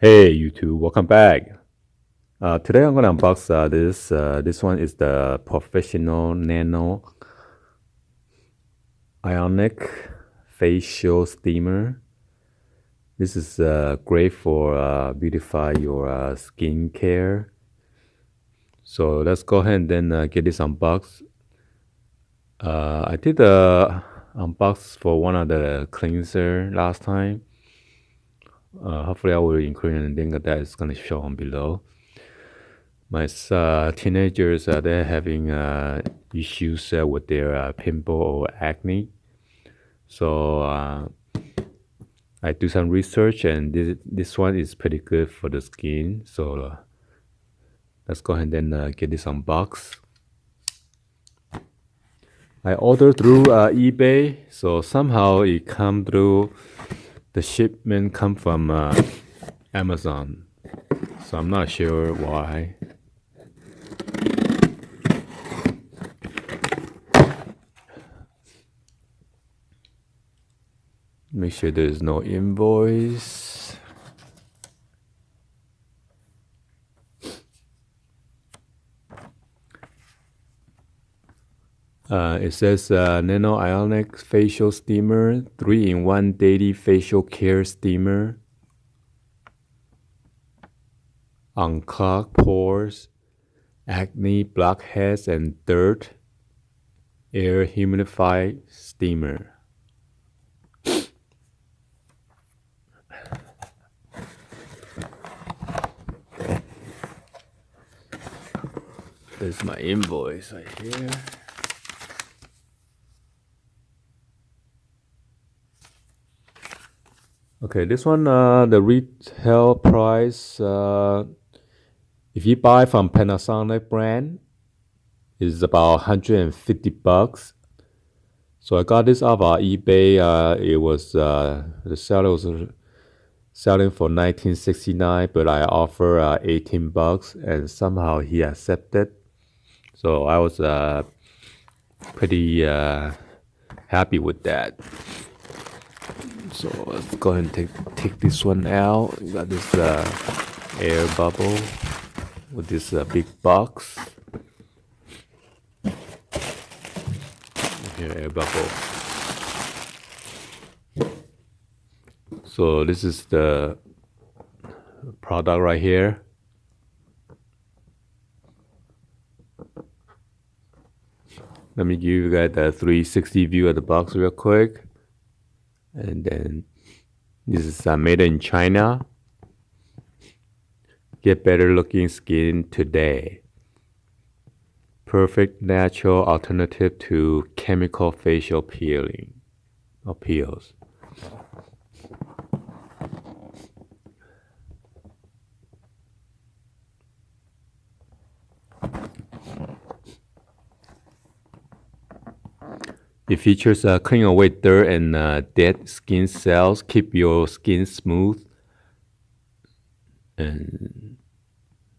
Hey YouTube, welcome back. Today I'm gonna unbox this. This one is the professional Nano Ionic facial steamer. This is great for beautify your skin care. So let's go ahead and then get this unboxed. I did a unbox for one of the cleanser last time. Hopefully I will include a link that is gonna show on below. My teenagers, they're having issues with their pimple or acne. So I do some research, and this one is pretty good for the skin. So let's go ahead and get this unboxed. I ordered through eBay, so somehow it come through. The shipment come from Amazon, so I'm not sure why. Make sure there's no invoice. It says Nano Ionic facial steamer, 3-in-1 daily facial care steamer. Unclog pores, acne, blackheads, and dirt. Air humidified steamer. There's my invoice right here. Okay, this one, the retail price, if you buy from Panasonic brand, is about $150. So I got this off eBay. It was the seller was selling for $19.69, but I offer $18, and somehow he accepted. So I was pretty happy with that. So let's go ahead and take this one out. We got this air bubble with this big box. Here, air bubble. So this is the product right here. Let me give you guys the 360 view of the box real quick. And then this is made in China. Get better looking skin today. Perfect natural alternative to chemical facial peeling or peels. It features clean away dirt and dead skin cells, keep your skin smooth and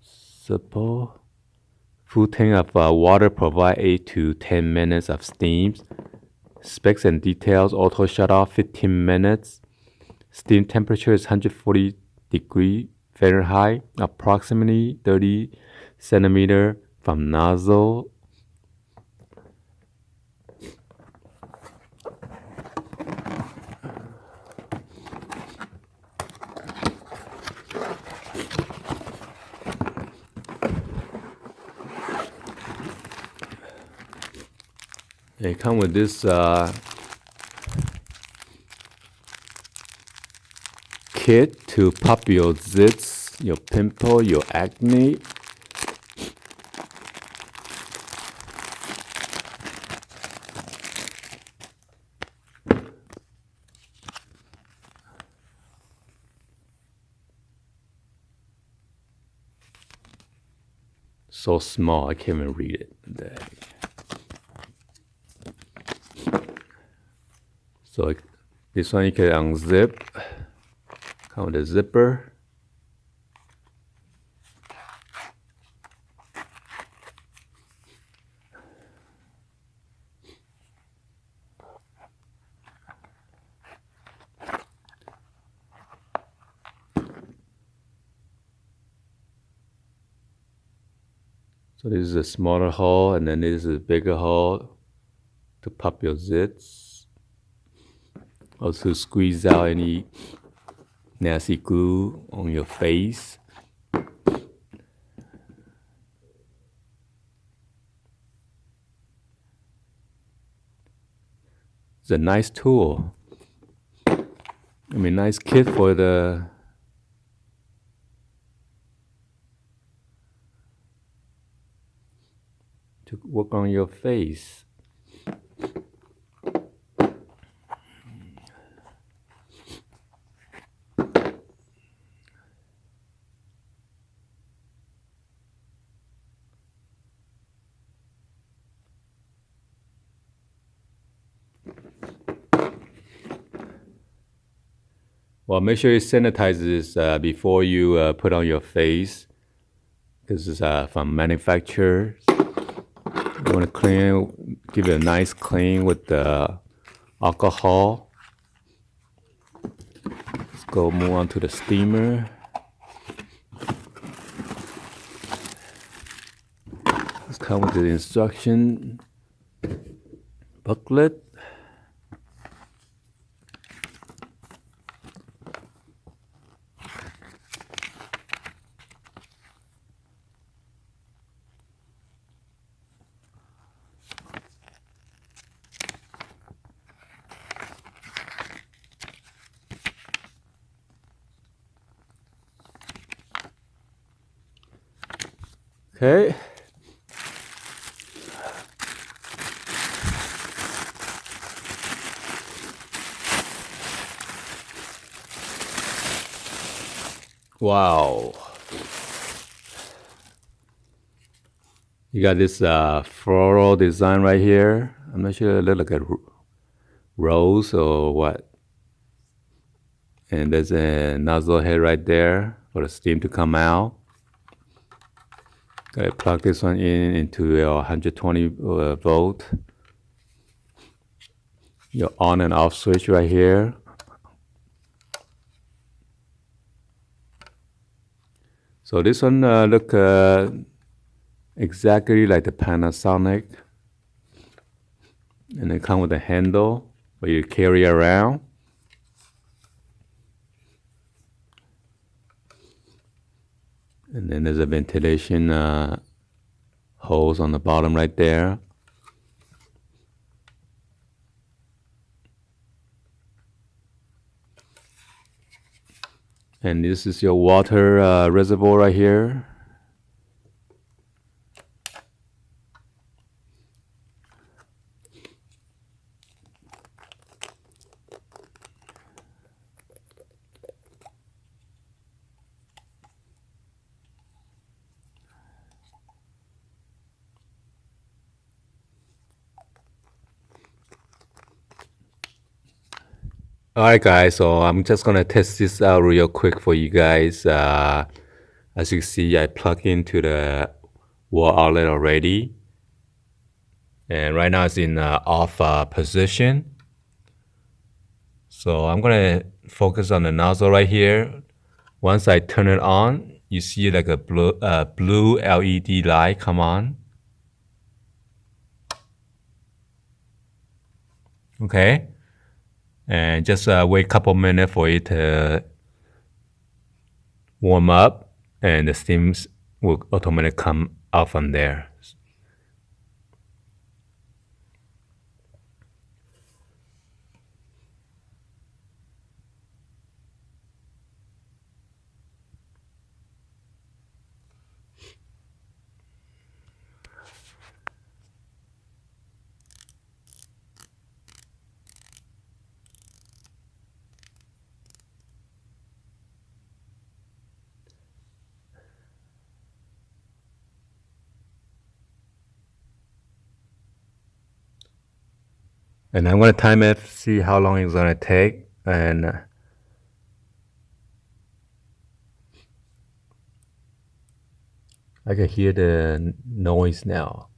supple. Full tank of water provide 8 to 10 minutes of steam. Specs and details: auto shut off 15 minutes. Steam temperature is 140 degree Fahrenheit, approximately 30 centimeter from nozzle. They come with this kit to pop your zits, your pimple, your acne. So small, I can't even read it. So this one you can unzip. Come with a zipper. So this is a smaller hole, and then this is a bigger hole to pop your zits. Also squeeze out any nasty glue on your face. It's a nice tool. I mean, nice kit for to work on your face. Well, make sure you sanitize this before you put on your face, because it's from manufacturers. You want to clean, give it a nice clean with the alcohol. Let's go move on to the steamer. Let's come with the instruction booklet. Okay. Wow. You got this floral design right here. I'm not sure, it looks like a rose or what. And there's a nozzle head right there for the steam to come out. Gotta plug this one in into your 120 volt. Your on and off switch right here. So this one look exactly like the Panasonic, and it come with a handle where you carry around. And then there's a ventilation hose on the bottom right there. And this is your water reservoir right here. Alright guys, so I'm just gonna test this out real quick for you guys. As you see, I plug into the wall outlet already. And right now it's in off position. So I'm gonna focus on the nozzle right here. Once I turn it on, you see like a blue LED light come on. Okay. And just wait a couple minutes for it to warm up, and the steams will automatically come out from there. And I'm going to time it, see how long it's going to take. And I can hear the noise now.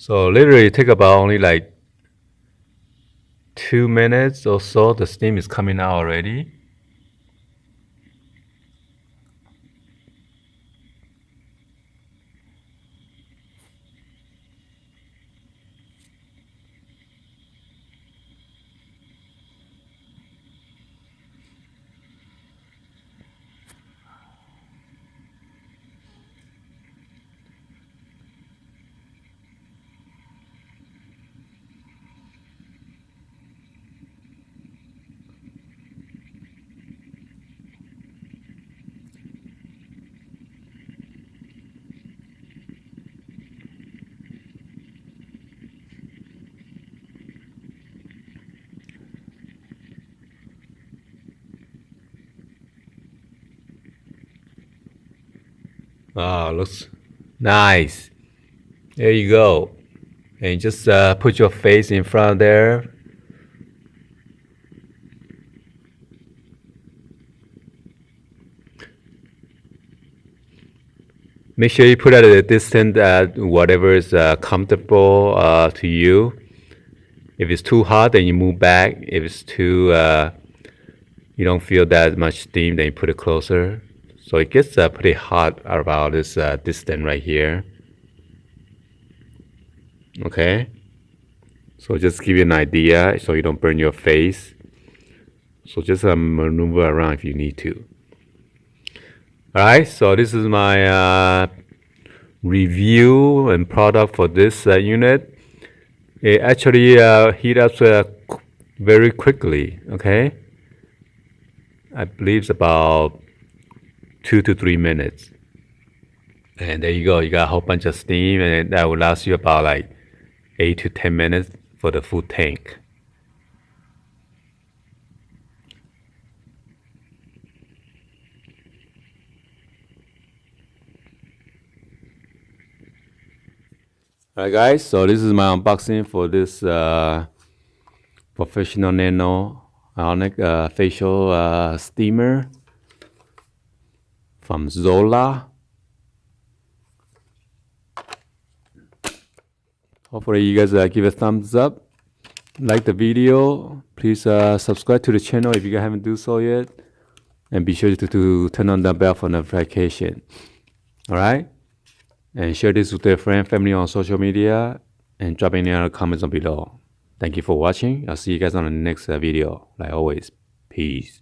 So literally take about only like 2 minutes or so. The steam is coming out already. Oh, looks nice. There you go. And just put your face in front there. Make sure you put it at a distance at whatever is comfortable to you. If it's too hot, then you move back. If it's too, you don't feel that much steam, then you put it closer. So it gets pretty hot about this distance right here. Okay. So just give you an idea so you don't burn your face. So just maneuver around if you need to. Alright, so this is my review and product for this unit. It actually heats up very quickly, okay? I believe it's about 2 to 3 minutes. And there you go, you got a whole bunch of steam, and that will last you about like 8 to 10 minutes for the full tank. Alright guys, so this is my unboxing for this professional Nano Ionic facial steamer from ZoLA. Hopefully you guys give a thumbs up, like the video, please subscribe to the channel if you guys haven't do so yet, and be sure to turn on the bell for notification. Alright? And share this with your friend, family on social media, and drop any other comments on below. Thank you for watching. I'll see you guys on the next video. Like always, peace.